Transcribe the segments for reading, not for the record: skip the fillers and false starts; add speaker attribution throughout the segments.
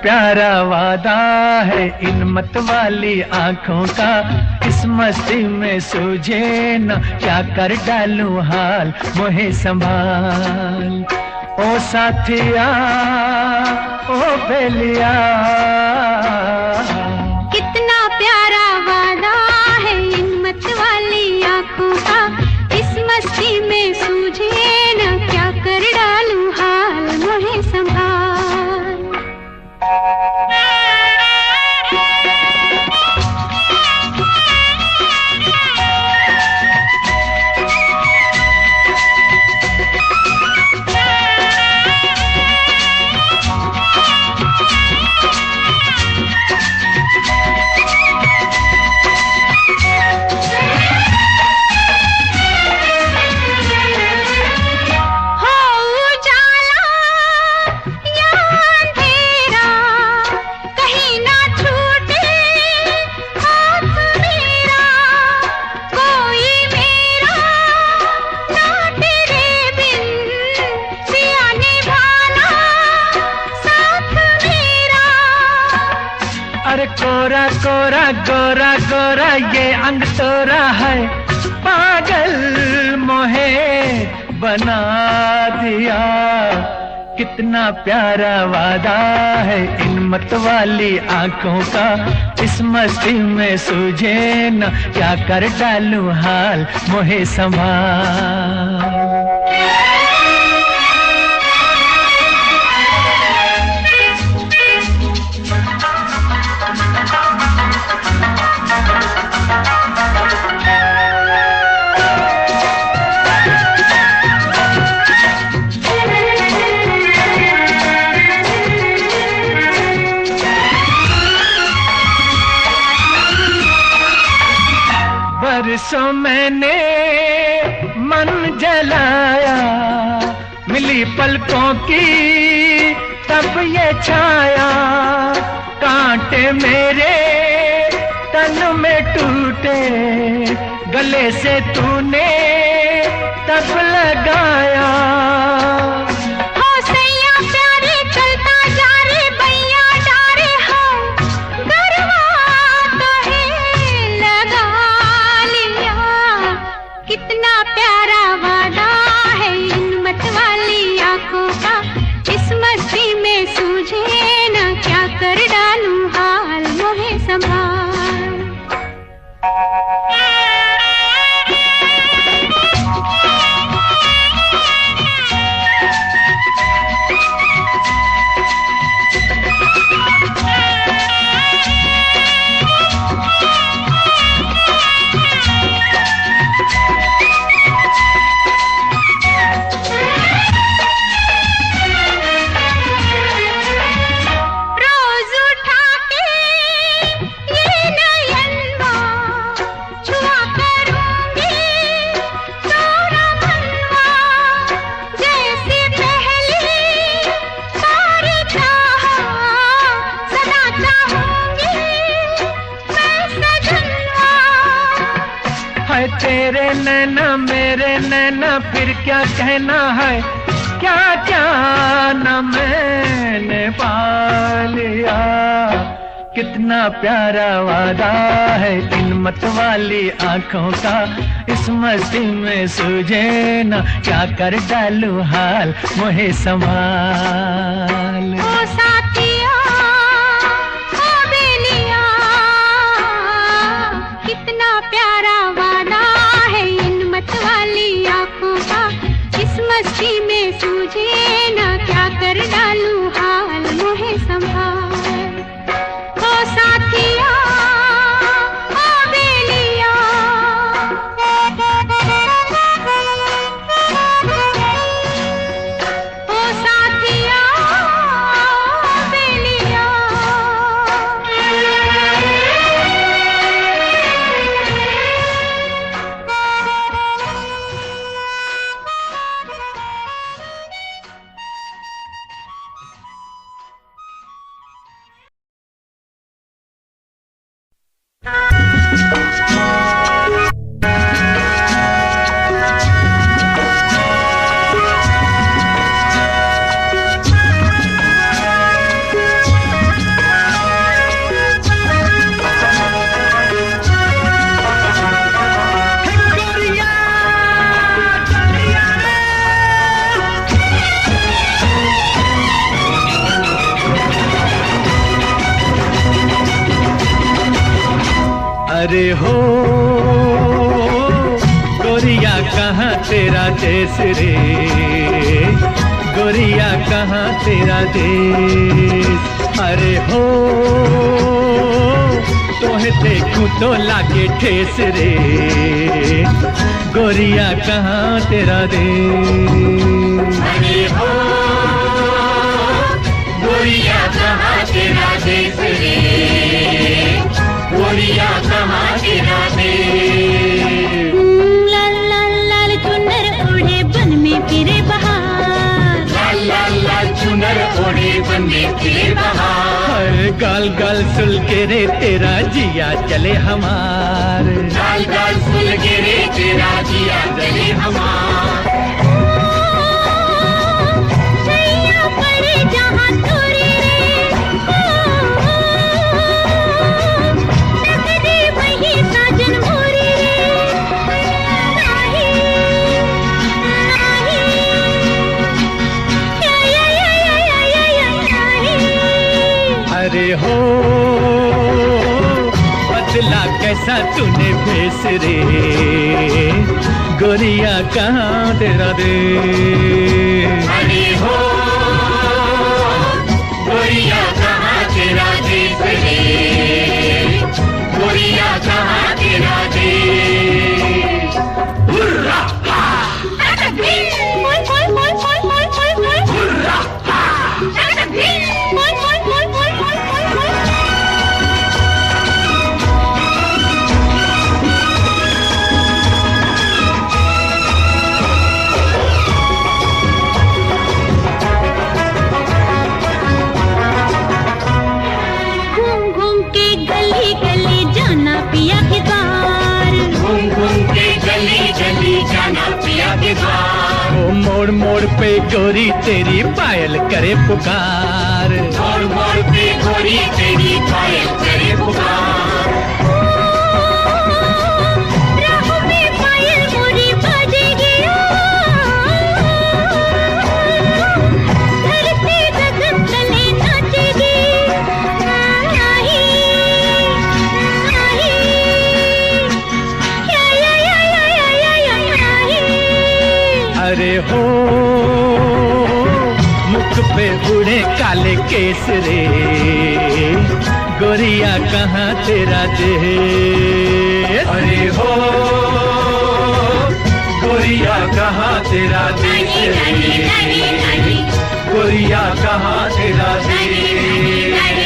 Speaker 1: प्यारा वादा है इन मत वाली आंखों का, इस मस्ती में सूझे न क्या कर डालूं हाल, मोहे संभाल। ओ साथिया ओ बेलिया,
Speaker 2: कितना प्यारा वादा है इन मत वाली आंखों का, इस मस्ती में सूझे न क्या कर डालूं हाल, मोहे संभाल।
Speaker 1: अरे कोरा कोरा गोरा गोरा ये अंग तोरा है, पागल मोहे बना दिया। कितना प्यारा वादा है इन मत वाली आंखों का, इस मस्ती में सूझे न क्या कर डालूं हाल, मोहे संभाल। बरसों मैंने मन जलाया, मिली पलकों की तब ये छाया, कांटे मेरे तन में टूटे, गले से तूने तब लगाया।
Speaker 2: कितना प्यारा वादा है इन मत वाली आंखों का, इस मस्ती में सूझे न क्या कर डालूं हाल, मोहे संभाल।
Speaker 1: तेरे नैना मेरे नैना फिर क्या कहना है, क्या क्या न मैंने पा लिया। कितना प्यारा वादा है इन मत वाली आंखों का, इस मस्ती में सूझे न क्या कर डालूं हाल, मोहे संभाल।
Speaker 2: ओ साथिया ओ बेलिया, कितना प्यारा वादा है इन मत वाली आंखों का, इस मस्ती में सूझे न क्या कर डालूं हाल, मोहे संभाल। ओ साथिया ओ बेलिया, ओ साथिया
Speaker 1: अरे हो गोरिया कहाँ तेरा देश रे, गोरिया कहाँ तेरा देश। अरे हो तोहे देखूं तो लागे ठेस रे, गोरिया कहाँ तेरा देश।
Speaker 3: अरे हो गोरिया कहाँ तेरा देश रे, गोरिया कहाँ तेरा देश।
Speaker 2: लाल लाल लाल चुनर ओढ़े बन में फिरे बहार,
Speaker 3: लाल लाल लाल चुनर ओढ़े बन में फिरे बहार।
Speaker 1: गाल गाल सुल के रे तेरा जिया चले हमार,
Speaker 3: गाल गाल सुल के रे तेरा जिया चले हमार।
Speaker 2: सैया पड़े जहाँ तोरे रे, नगरी वही साजन मोरे रे। नाही नाही
Speaker 1: अरे हो बदला कैसा तूने भेस रे, गोरिया कहाँ तेरा देश।
Speaker 3: अरे हो गोरिया कहाँ तेरा देश रे, गोरिया कहाँ तेरा देश। हुर्रा हा
Speaker 2: मोय मोय मोय मोय मोय मोय मोय
Speaker 3: हुर्रा हा
Speaker 2: मोय मोय मोय मोय मोय मोय मोय। घूम घूम के गली गली जाना पिया के द्वार,
Speaker 3: घूम घूम के गली गली जाना पिया के द्वार।
Speaker 1: ओ मोड़ मोड़ पे गोरी तेरी पायल करे पुकार,
Speaker 3: मोड़ मोड़ पे गोरी तेरी पायल करे पुकार।
Speaker 2: राहों में पायल मोरी बजेगी, धरती गगन तले नाचेगी। नाही नाही
Speaker 1: अरे हो मुख पे उड़े काले केस रे, गोरिया कहाँ तेरा देश।
Speaker 3: अरे हो गोरिया कहाँ तेरा देश रे, गोरिया कहाँ तेरा देश।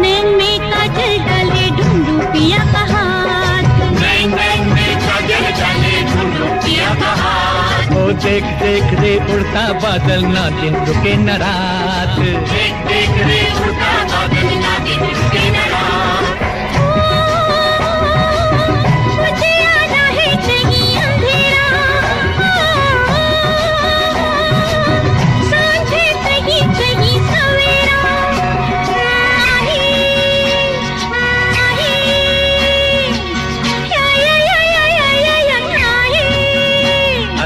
Speaker 2: नैन में काजल डाले ढूंढू पिया का हाथ,
Speaker 3: नैन नैन में काजल डाले ढूंढू पिया का हाथ।
Speaker 1: ओ देख देख रे उड़ता बादल ना दिन रुके न रात,
Speaker 3: देख देख रे उड़ता बादल ना दिन रुके न रात।
Speaker 2: मुझे आना है कहीं अंधेरा, सांझे कहीं कहीं सवेरा। नाही नाही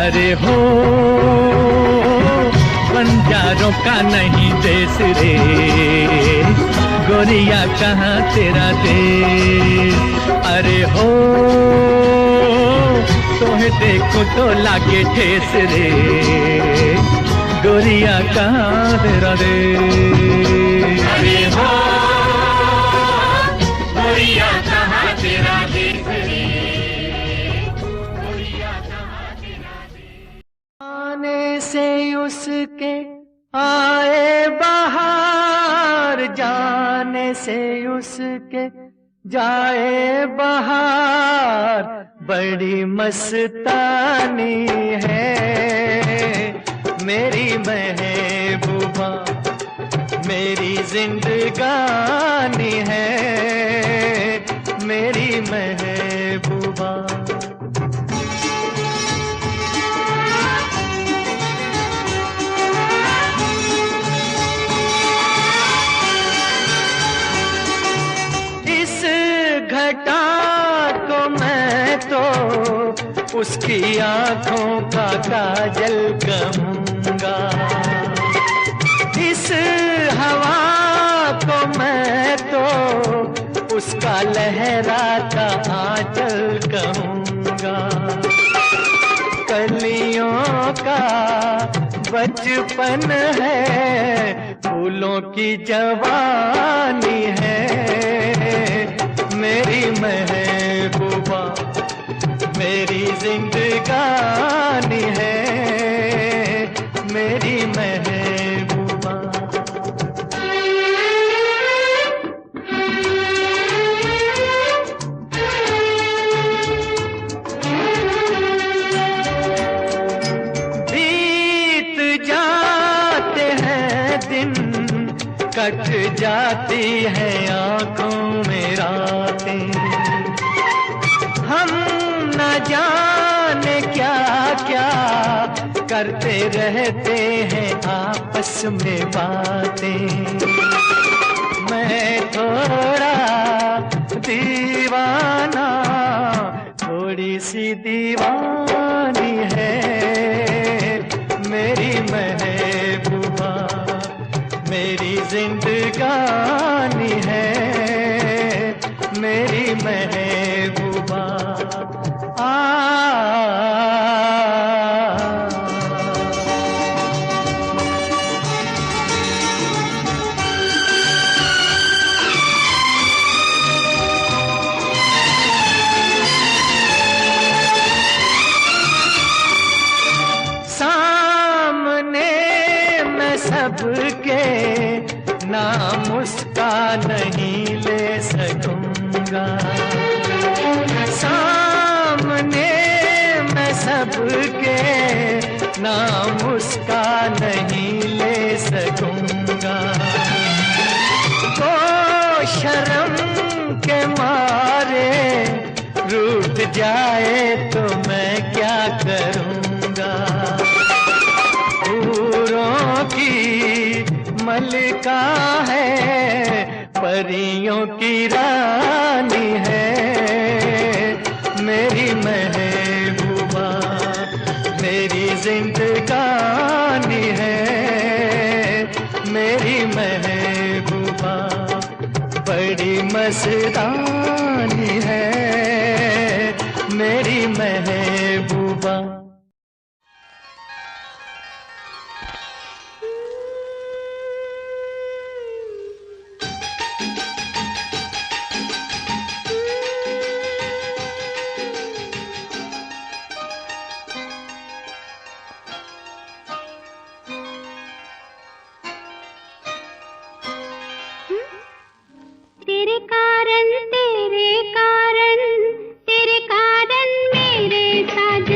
Speaker 1: अरे हो बंजारों का नहीं देश रे, गोरिया कहाँ तेरा देश। अरे हो तोहे देखो तो लागे ठेस रे, गोरिया कहाँ तेरा देश।
Speaker 3: अरे हो गोरिया कहाँ तेरा देश रे, गोरिया कहाँ तेरा देश।
Speaker 1: आने से उसके आए बहार, जाने से उसके जाए बहार, बड़ी मस्तानी है मेरी महबूबा, मेरी जिंदगानी है मेरी महबूबा। इस घटा को मैं तो उसकी आंखों का काजल कहूँगा, इस हवा को मैं तो उसका लहराता आंचल कहूँगा। कलियों का बचपन है, फूलों की जवानी है मेरी महबूबा, मेरी जिंदगानी है मेरी महबूबा। बीत जाते हैं दिन, कट जाती है आंखों में रातें, हम न जाने क्या क्या करते रहते हैं आपस में बातें। मैं थोड़ा दीवाना, थोड़ी सी दीवानी है मेरी महबूबा, मेरी जिंदगानी है मेरी महबूबा। सामने मैं सबके नाम उसका नहीं ले सकूंगा, सामने मैं सबके नाम उसका नहीं ले सकूंगा। तो शर्म के मारे रूठ जाए तो मैं क्या करूंगा। हूरों की मलिका है, परियों की रानी है मेरी महबूबा, मेरी जिंदगानी है मेरी महबूबा। बड़ी मस्तानी है मेरी महबूबा।
Speaker 2: तेरे कारण मेरे साजन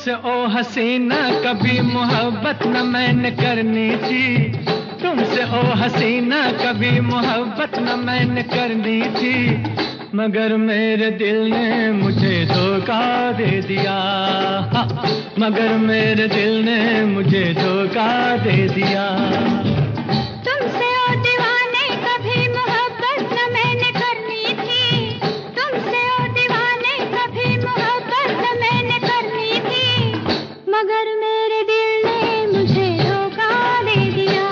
Speaker 1: तुमसे ओ हसीना कभी मोहब्बत न मैंने करनी थी, तुमसे ओ हसीना कभी मोहब्बत न मैंने करनी थी, मगर मेरे दिल ने मुझे धोखा दे दिया, मगर मेरे दिल ने मुझे धोखा दे दिया।
Speaker 2: तुमसे ओ दीवाने कभी मोहब्बत न मैंने करनी थी, तुमसे ओ दीवाने कभी मोहब्बत न मैंने करनी थी, मगर मेरे दिल ने मुझे धोखा दे दिया,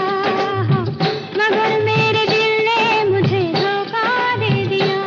Speaker 2: मगर मेरे दिल ने मुझे धोखा दे दिया।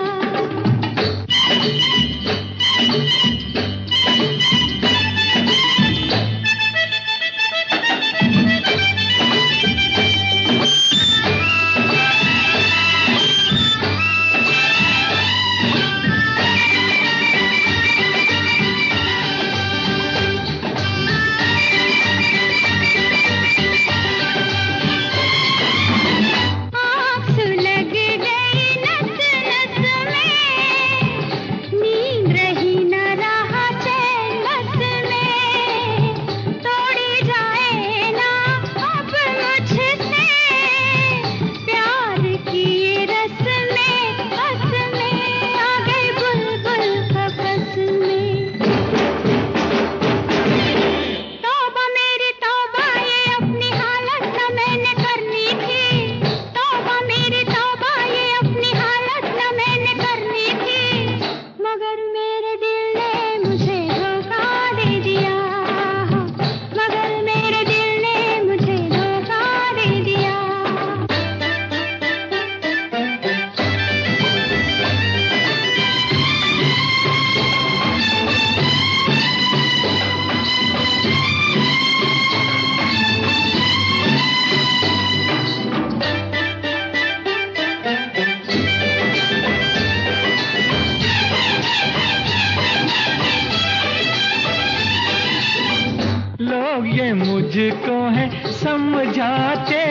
Speaker 1: लोग ये मुझको है समझाते,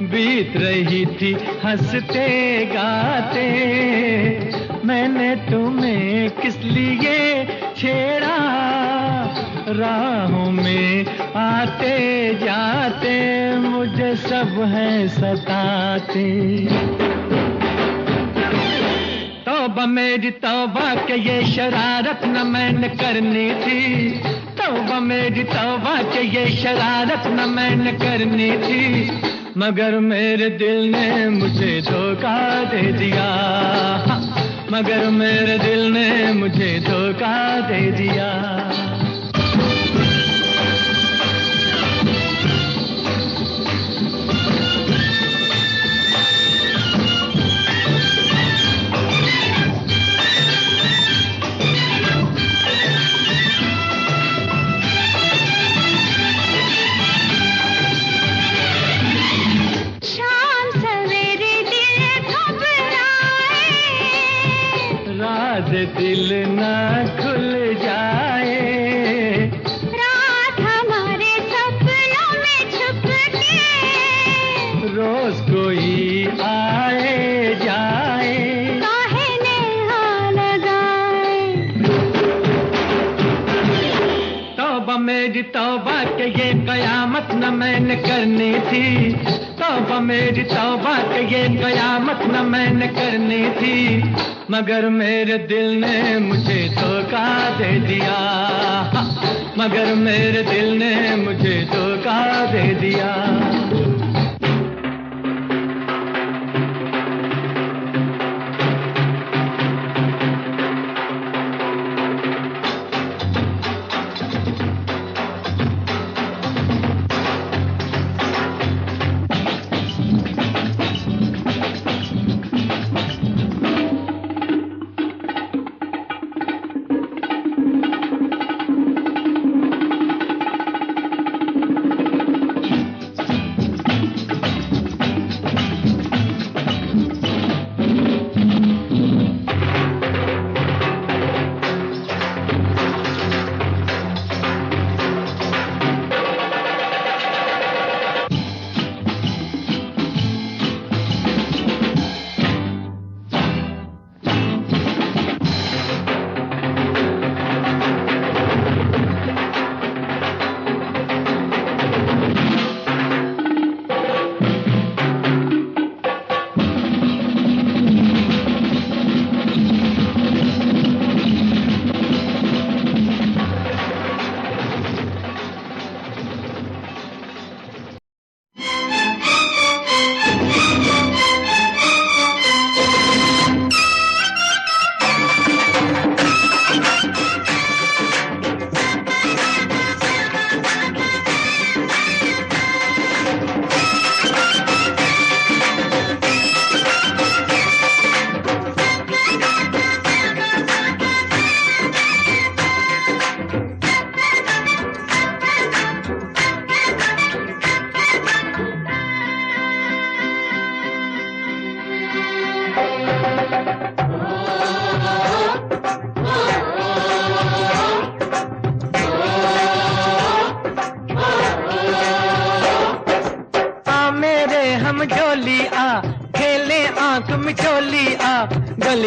Speaker 1: बीत रही थी हंसते गाते, मैंने तुम्हें किस लिए छेड़ा, राहों में आते जाते मुझे सब है सताते। तौबा मेरी तौबा के ये शरारत न मैंने करनी थी, तौबा मेरी तौबा के ये शरारत न मैंने करनी थी, मगर मेरे दिल ने मुझे धोखा दे दिया, मगर मेरे दिल ने मुझे धोखा दे दिया। दिल ना खुल जाए,
Speaker 2: रात हमारे सपनों में छुप के,
Speaker 1: रोज कोई आए जाए,
Speaker 2: काहे नेहा लगाए।
Speaker 1: तौबा मेरी तौबा के ये कयामत न मैंने करनी थी, तौबा मेरी तौबा के ये कयामत न मैंने करनी थी, मगर मेरे दिल ने मुझे धोखा दे दिया, मगर मेरे दिल ने मुझे धोखा दे दिया।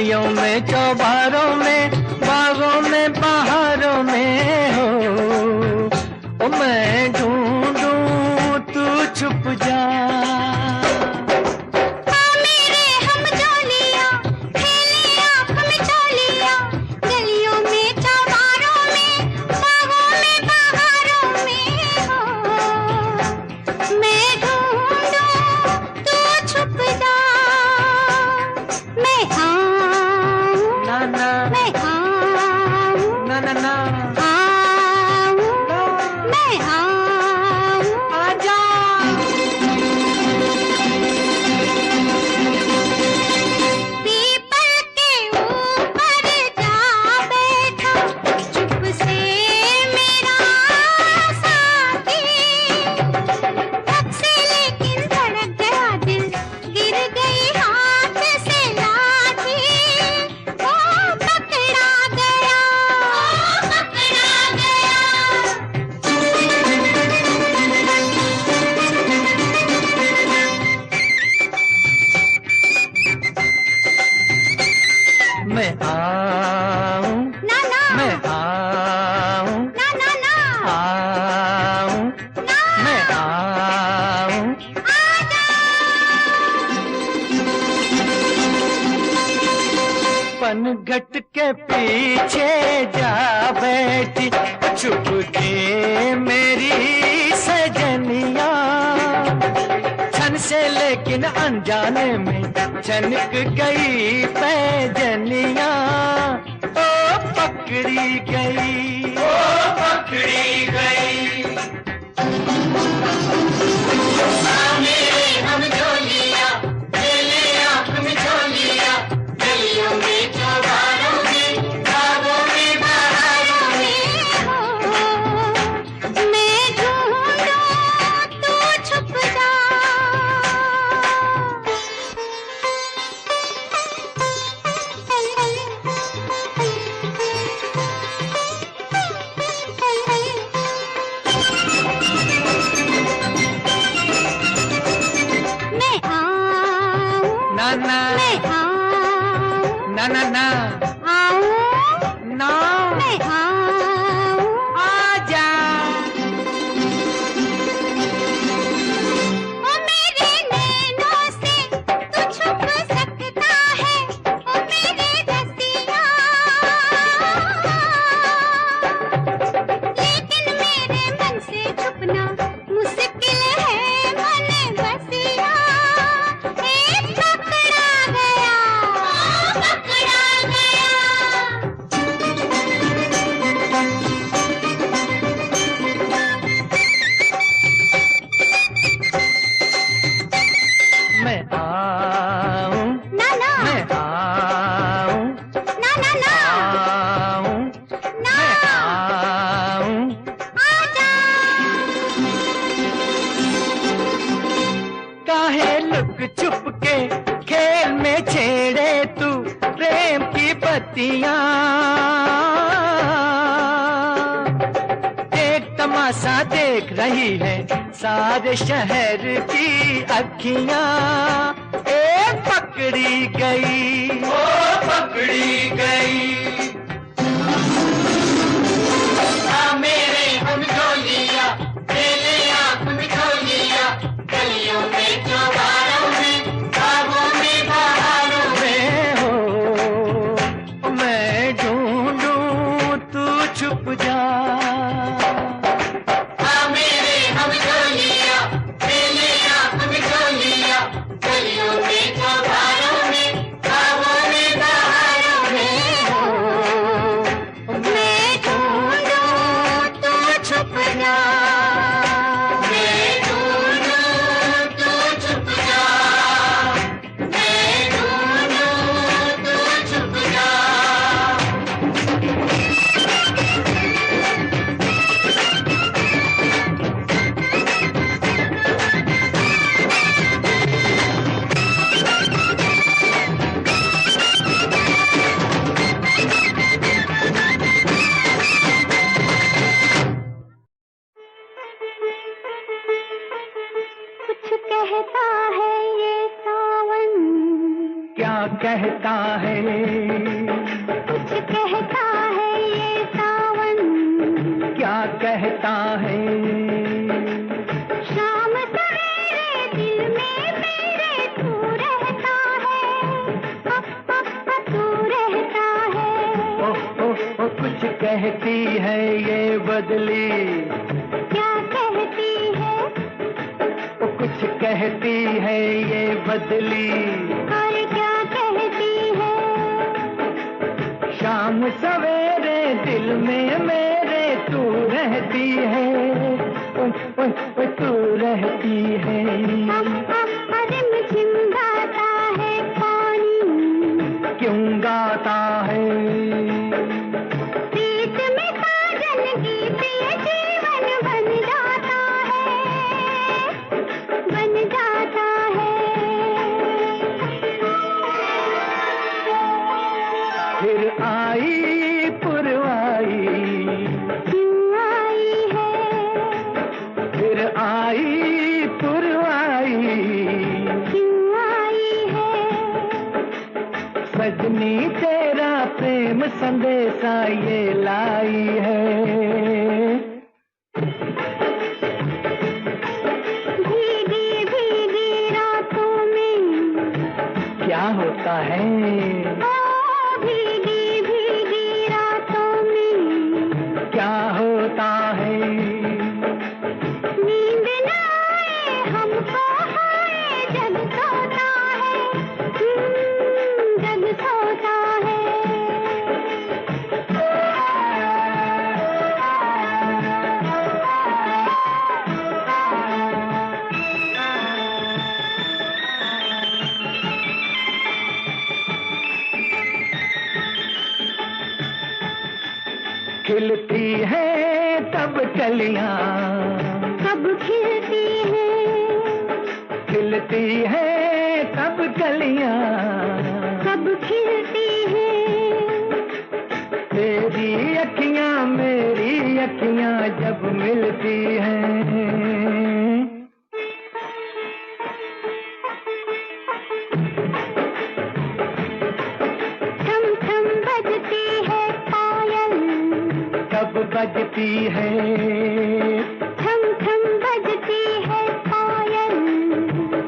Speaker 1: गलियों में, चौबारों में, बागों में, पहाड़ों में हो। ओ मैं ढूंढूं तू छुप जा। मैं आऊं,
Speaker 2: ना ना,
Speaker 1: मैं आऊं,
Speaker 2: ना ना ना,
Speaker 1: आऊं,
Speaker 2: ना,
Speaker 1: मैं आऊं।
Speaker 2: आजा।
Speaker 1: पनघट के पीछे जा बैठी छुप के मेरी सजनिया, छन से लेकिन अनजाने में छनक गई पैजनिया। ओ पकड़ी गई, ओ पकड़ी गई।
Speaker 3: मेरे हम झोलिया, मेरे आँख में झोलिया, गलियों में, चौबारों में, बागों में, बहारों में
Speaker 2: हो मैं ढूंढूं तू छुप जा। मैं आऊं,
Speaker 1: ना ना,
Speaker 2: मैं आऊं,
Speaker 1: ना ना ना,
Speaker 2: आऊं,
Speaker 1: ना,
Speaker 2: मैं आऊं।
Speaker 1: आजा।
Speaker 2: ओ मेरे नैनों से तू छुप सकता है, ओ मेरे रसिया, लेकिन मेरे मन से छुपना मुश्किल है मन बसिया। ए पकड़ा गया, पकड़ा गया।
Speaker 1: मैं आऊं,
Speaker 2: ना ना,
Speaker 1: मैं आऊं,
Speaker 2: ना ना ना,
Speaker 1: आऊं,
Speaker 2: ना,
Speaker 1: मैं आऊं।
Speaker 2: आजा।
Speaker 1: काहे लुक छुप के खेल में छेड़े तू प्रेम की बत्तियां, एक तमाशा देख रही है सारे शहर की अखियां। ए पकड़ी गई, ओ पकड़ी गई।
Speaker 3: मेरे हम झोलिया, मेरे आँख में झोलिया, गलियों में, चौबारों में, बागों में, बहारों में
Speaker 1: मैं हो, मैं ढूंढूं तू छुप जा।
Speaker 3: मेरे हम झोलिया, मेरे आँख में झोलिया, गलियों में, चौबारों में, बागों में, बहारों में
Speaker 2: मैं ढूंढूं तू छुप जा।
Speaker 3: मैं ढूंढूं तू छुप जा, मैं ढूंढूं तू छुप जा।
Speaker 1: कहता है,
Speaker 2: कुछ कहता है ये सावन,
Speaker 1: क्या कहता है?
Speaker 2: शाम सवेरे दिल में मेरे तू रहता है, तू रहता है।
Speaker 1: ओ, कुछ कहती है ये बदली,
Speaker 2: क्या कहती है?
Speaker 1: कुछ कहती है ये बदली,
Speaker 2: और क्या कहती है?
Speaker 1: शाम सवेरे दिल में मेरे तू रहती है, तू रहती है।
Speaker 2: रिमझिम गाता है पानी,
Speaker 1: क्यों गाता है?
Speaker 2: प्रीत में साजन गीत ये जीवन बन जाता है, बन जाता है।
Speaker 1: फिर आई पुरवाई,
Speaker 2: क्यों आई है?
Speaker 1: फिर आई पुरवाई,
Speaker 2: क्यों आई है?
Speaker 1: सजनी तेरा प्रेम संदेशा ये लाई है।
Speaker 2: भीगी भीगी रातों में
Speaker 1: क्या होता है?
Speaker 2: भीगी भीगी रातों में
Speaker 1: क्या होता है?
Speaker 2: नींद न आए हमको हाय जग सोता है, जग सोता है।
Speaker 1: खिलती है तब कलियां,
Speaker 2: कब खिलती है?
Speaker 1: खिलती है तब कलियां,
Speaker 2: कब खिलती है?
Speaker 1: तेरी अखियां मेरी अखियां जब मिलती हैं।
Speaker 2: थम थम बजती है पायल,
Speaker 1: कब बजती है?
Speaker 2: थम थम बजती है पायल,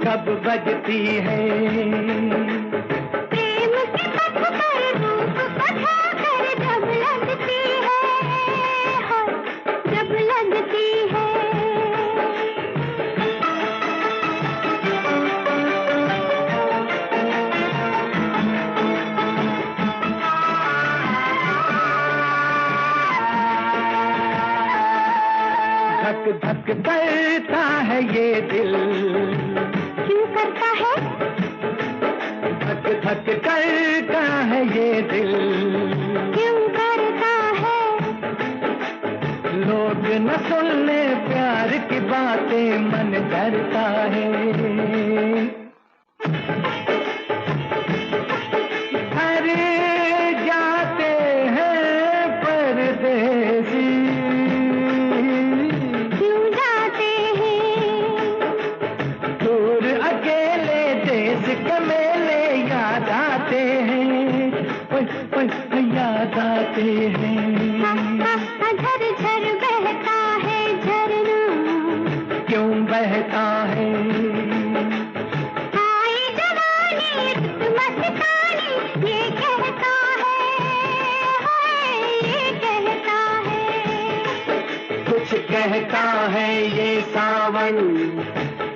Speaker 1: कब बजती है?
Speaker 2: प्रेम के पथ पर रूप बधा कर जब लगती है, जब लगती है।
Speaker 1: धक धक करता है ये दिल,
Speaker 2: क्यों करता है?
Speaker 1: धक धक करता है ये दिल,
Speaker 2: क्यों करता है?
Speaker 1: लोग न सुनने प्यार की बातें मन डरता है। अरे जाते हैं परदेसी,
Speaker 2: क्यों जाते हैं?
Speaker 1: दूर अकेले देश के मेले याद आते हैं, याद आते हैं।
Speaker 2: झर झर बहता है झरना,
Speaker 1: क्यों बहता है?
Speaker 2: आई जवानी मस्तानी ये कहता है, ये कहता है।
Speaker 1: कुछ कहता है ये सावन,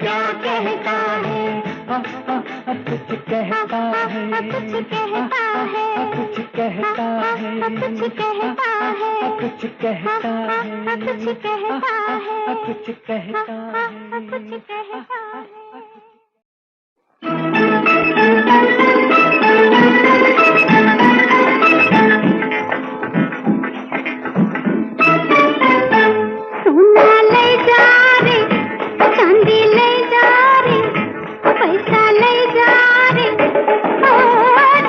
Speaker 1: क्या कहता है? कुछ कहता है,
Speaker 2: कुछ कहता है,
Speaker 1: कुछ कहता है,
Speaker 2: कुछ कहता है,
Speaker 1: कुछ कहता है,
Speaker 2: कुछ कहता है,
Speaker 1: कुछ कहता है,
Speaker 2: कुछ कहता है। सोना ले जा रे, चांदी ले जा रे, पैसा ले जा रे, ओ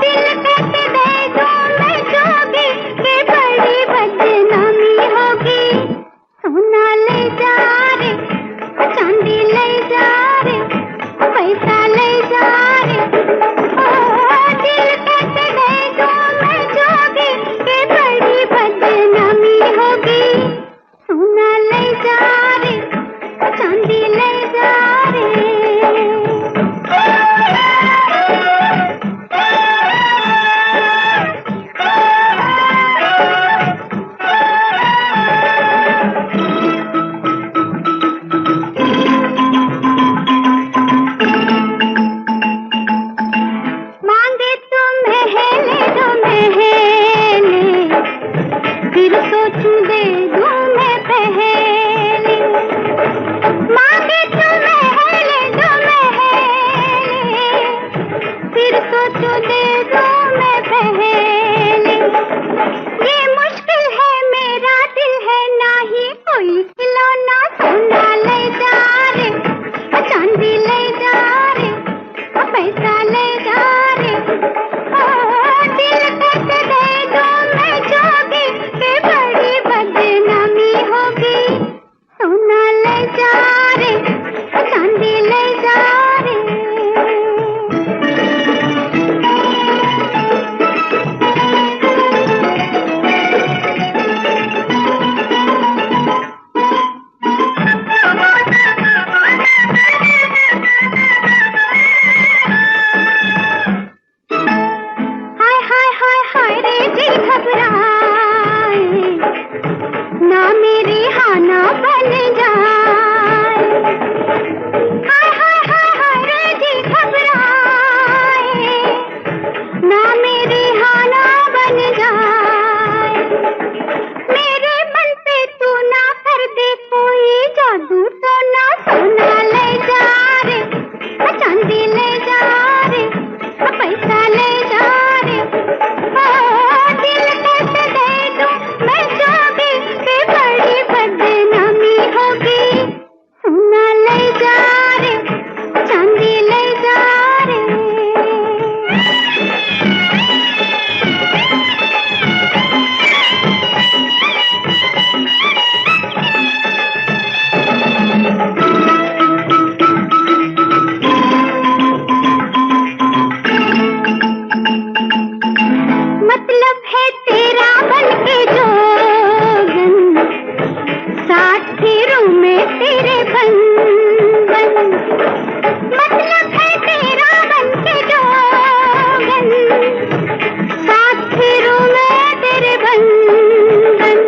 Speaker 2: दिल कैसे दे दूं मैं जोगी, के बड़ी बदनामी होगी। सोना ले जा रे, चांदी ले जा रे, पैसा ले जा फिर सोचूं दे दूं मैं पहले, मांगे तो महले दो महले, फिर सोचूं दे दूं मैं पहले। ये मुश्किल है मेरा दिल है ना ही कोई खिलौना, सोना ले जा रे, चांदी ले जा रे, पैसा ले जा रे, दिल कट दे दो मैं जोगी के बड़ी बदनामी होगी, सोना ले जा रे, चांदी ले जा रे। ना मेरी हाँ ना बन जाए, हाय हाय हाय हाय रे जी घबराए, ना मेरी हाँ ना बन जाए, मेरे मन पे तू ना कर दे कोई जादू तो ना, सोना ले जा रे, चांदी ले जा रे, पैसा ले जा रे, दिल कट दे दूं मैं जोगी के बड़ी बदनामी होगी, सोना ले जा रे, चांदी ले जा रे। मतलब है तेरा बन के जोगन, साथ फिरूं मैं तेरे बंधन, मतलब है तेरा बन के जोगन, साथ फिरूं मैं तेरे बंधन,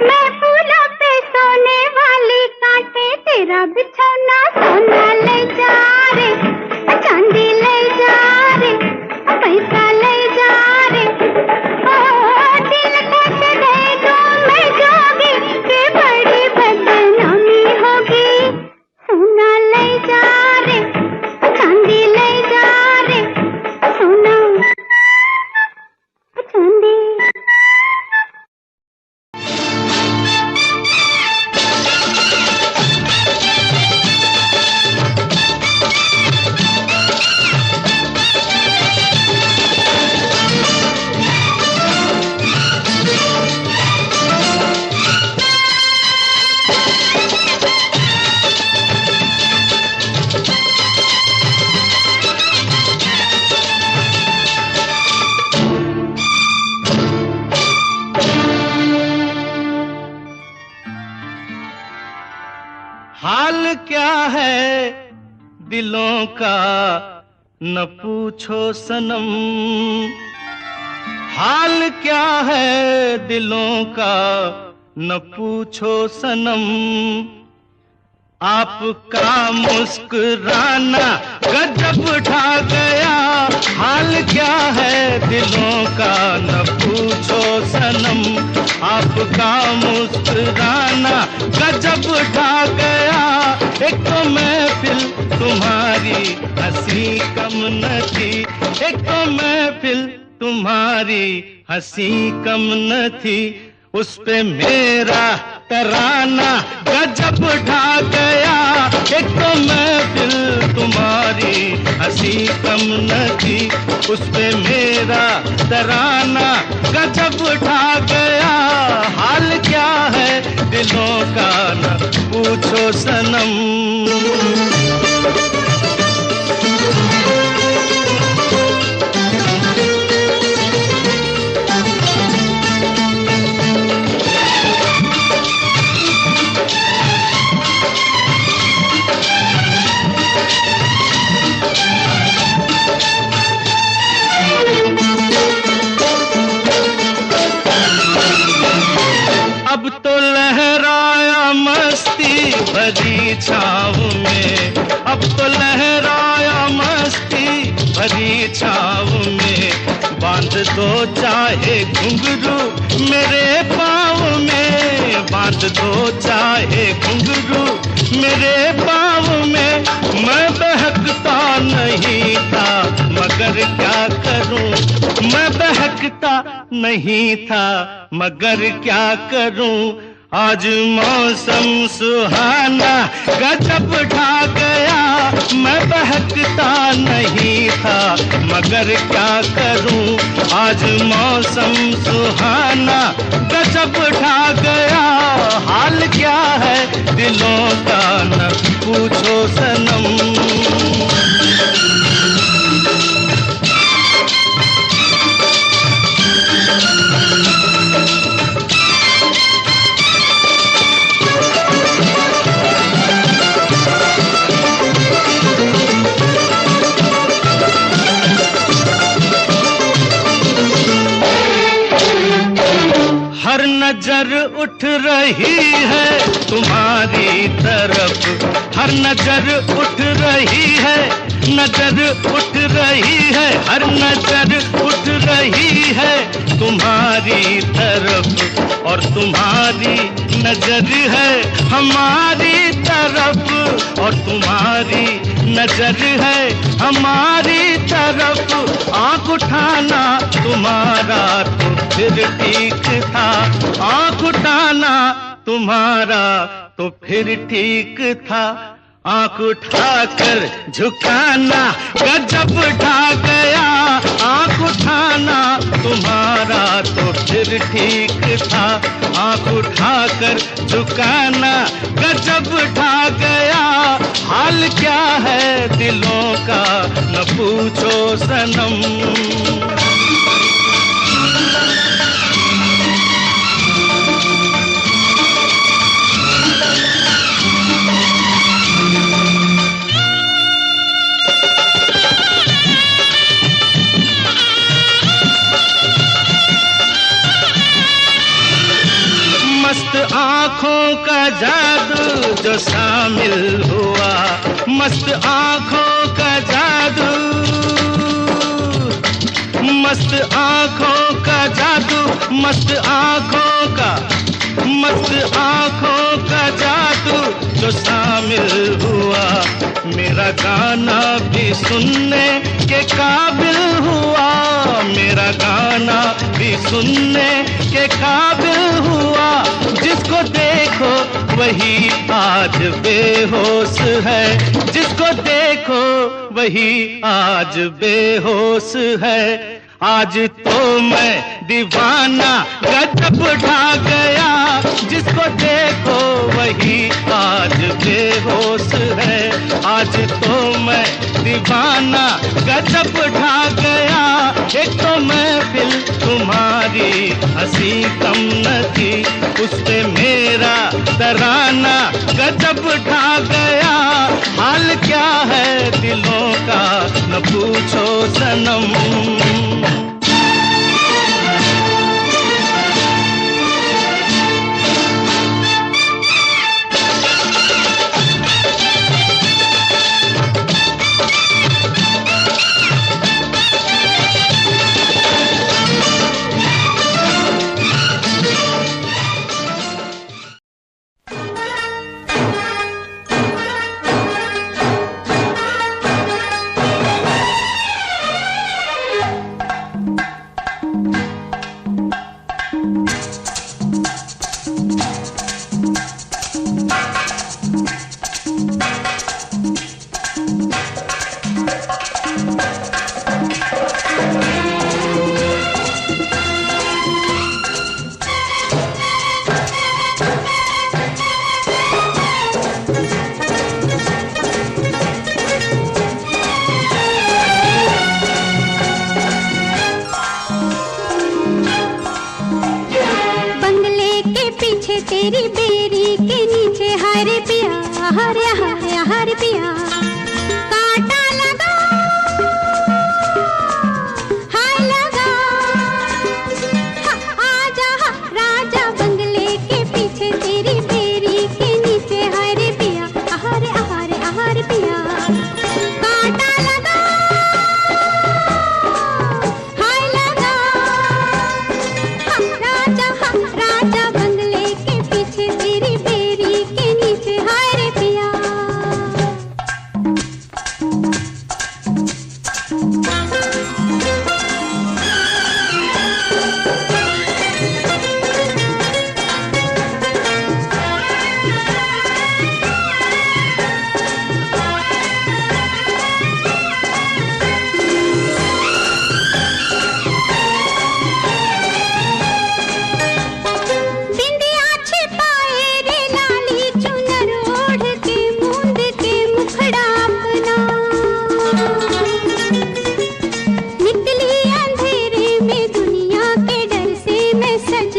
Speaker 2: मैं फूलों पे सोने वाली कांटे तेरा बिछौना, सोना ले जा रे, चांदी ले जा रे, पैसा ले जा रे, दिल कट दे दूं मैं जोगी के बड़ी बदनामी होगी, सोना ले जा रे, चांदी ले जा रे, सोना चांदी।
Speaker 1: हाल क्या है दिलों का न पूछो सनम, हाल क्या है दिलों का न पूछो सनम, आपका मुस्कुराना गजब ढा गया, हाल क्या है दिलों का न पूछो सनम, आपका मुस्कुराना गजब ढा गया, एक तो महफिल तुम्हारी हंसी कम न थी, एक तो महफिल तुम्हारी हंसी कम न थी, उस पे मेरा तराना गजब ढा गया, एक तो महफिल तुम्हारी हंसी कम न थी, उस पे मेरा तराना गजब ढा गया, हाल क्या है दिलों का न पूछो सनम। अब तो लहराया मस्ती भरी छाँव में, अब तो लहराया मस्ती भरी छाँव में, बांध दो चाहे घुंघरू मेरे पास
Speaker 4: बांध दो चाहे घुंघरू मेरे पाँव में, मैं बहकता नहीं था मगर क्या करूं, मैं बहकता नहीं था मगर क्या करूं। आज मौसम सुहाना गजब ढा गया, मैं बहकता नहीं था मगर क्या करूं। आज मौसम सुहाना गजब ढा गया, हाल क्या है दिलों का न पूछो सनम। हर नजर उठ रही है तुम्हारी तरफ, हर नजर उठ रही है, नजर उठ रही है, हर नजर उठ रही है तुम्हारी तरफ, और तुम्हारी नजर है हमारी तरफ, और तुम्हारी नजर है हमारी तरफ। आँख उठाना तुम्हारा तो फिर ठीक था, आँख उठाना तुम्हारा तो फिर ठीक था। आँख उठाकर झुकाना गजब ढा गया, आँख उठाना तुम्हारा तो फिर ठीक था। आँख उठाकर झुकाना गजब ढा गया, हाल क्या है दिलों का न पूछो सनम। मस्त आँखों का जादू जो शामिल हुआ, मस्त आँखों का जादू, मस्त आँखों का जादू, मस्त आँखों का, मस्त आँखों का जादू जो शामिल हुआ। मेरा गाना भी सुनने के काबिल हुआ, मेरा गाना भी सुनने के काबिल हुआ। जिसको देखो वही आज बेहोश है, जिसको देखो वही आज बेहोश है। आज तो मैं दीवाना गजब ढा गया, जिसको देखो वही आज बेहोश है। आज तो मैं दीवाना गजब ढा गया, एक तो महफिल तुम्हारी हंसी कम न थी, उस पे मेरा तराना गजब ढा गया। हाल क्या है दिलों का न पूछो सनम।
Speaker 2: तेरी बेरी के नीचे हरे पिया, हरे हरे हरे पिया कांटा लगा, हाय लगा। आजा राजा बंगले के पीछे तेरी बेरी के नीचे हरे पिया, हरे हरे हरे पिया कांटा लगा, हाय लगा। राजा बंगले के पीछे तेरी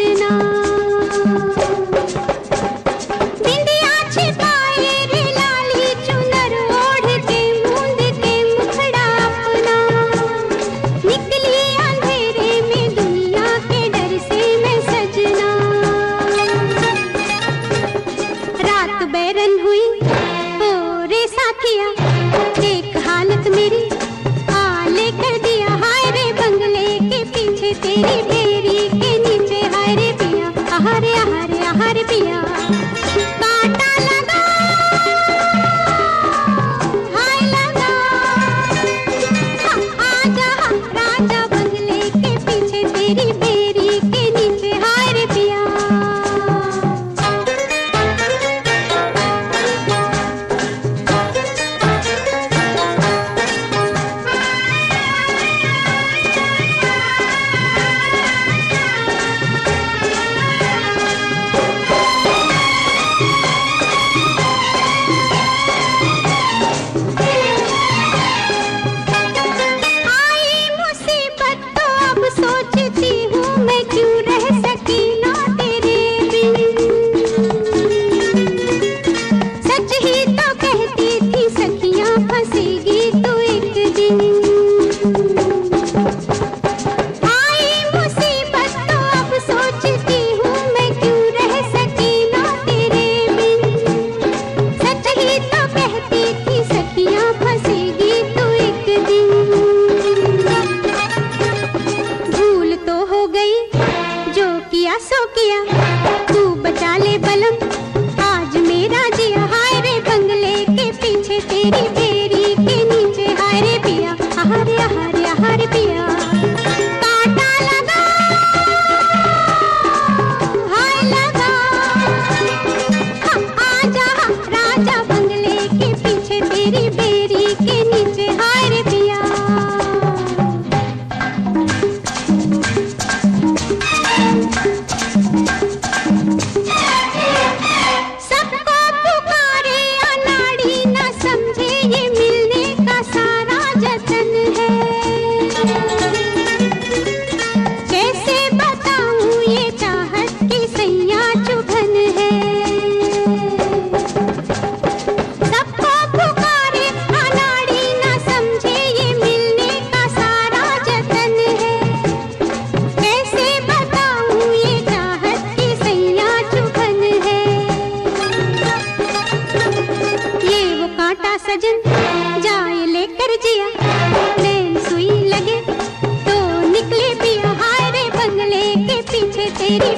Speaker 2: सजना। बिंदिया छिपाए रे लाली चुनर ओढ़ के मूंद के मुखड़ा अपना। निकली अंधेरे में दुनिया के डर से मैं सजना। रात बैरन हुई ओ रे साथिया, देख हालत मेरी हाले कर दिया। हाय रे बंगले के पीछे तेरी बेरी के नीचे, हाय रे पिया आहारे आहारे आहारे पिया। कांटा लगा हाय लगा, आजा राजा बंगले के पीछे तेरी बेरी के नीचे, हाय रे पिया। सोचती हूँ मैं क्यों रह सकी ना तेरे बिन। सच ही तो कहती थी सखियाँ फंसेगी तू एक दिन। आई मुसीबत तो अब सोचती हूँ मैं क्यों रह सकी ना तेरे बिन। सच ही तो कहती थी सखियाँ फंसेगी तू एक दिन। भूल तो हो गई जो किया सो किया, तू बचा ले बलम आज मेरा जिया। हाय रे बंगले के पीछे तेरी बेरी के नीचे, हाय रे पिया आहारे आहारे आहारे पिया। कांटा लगा हाय लगा, आजा राजा बंगले के पीछे तेरी बेरी के नीचे, हाय रे पिया। सबको पुकारे अनाड़ी न समझे ये मिलने का सारा जतन है। कैसे बताऊं ये चाहत की सैया चुभन है। सबको पुकारे अनाड़ी न समझे ये मिलने का सारा जतन है। कैसे बताऊं ये चाहत की सैया चुभन है। ये वो कांटा सजन जाए लेकर जिया, नैन सुई लगे तो निकले पिया। हाय रे बंगले के पीछे तेरी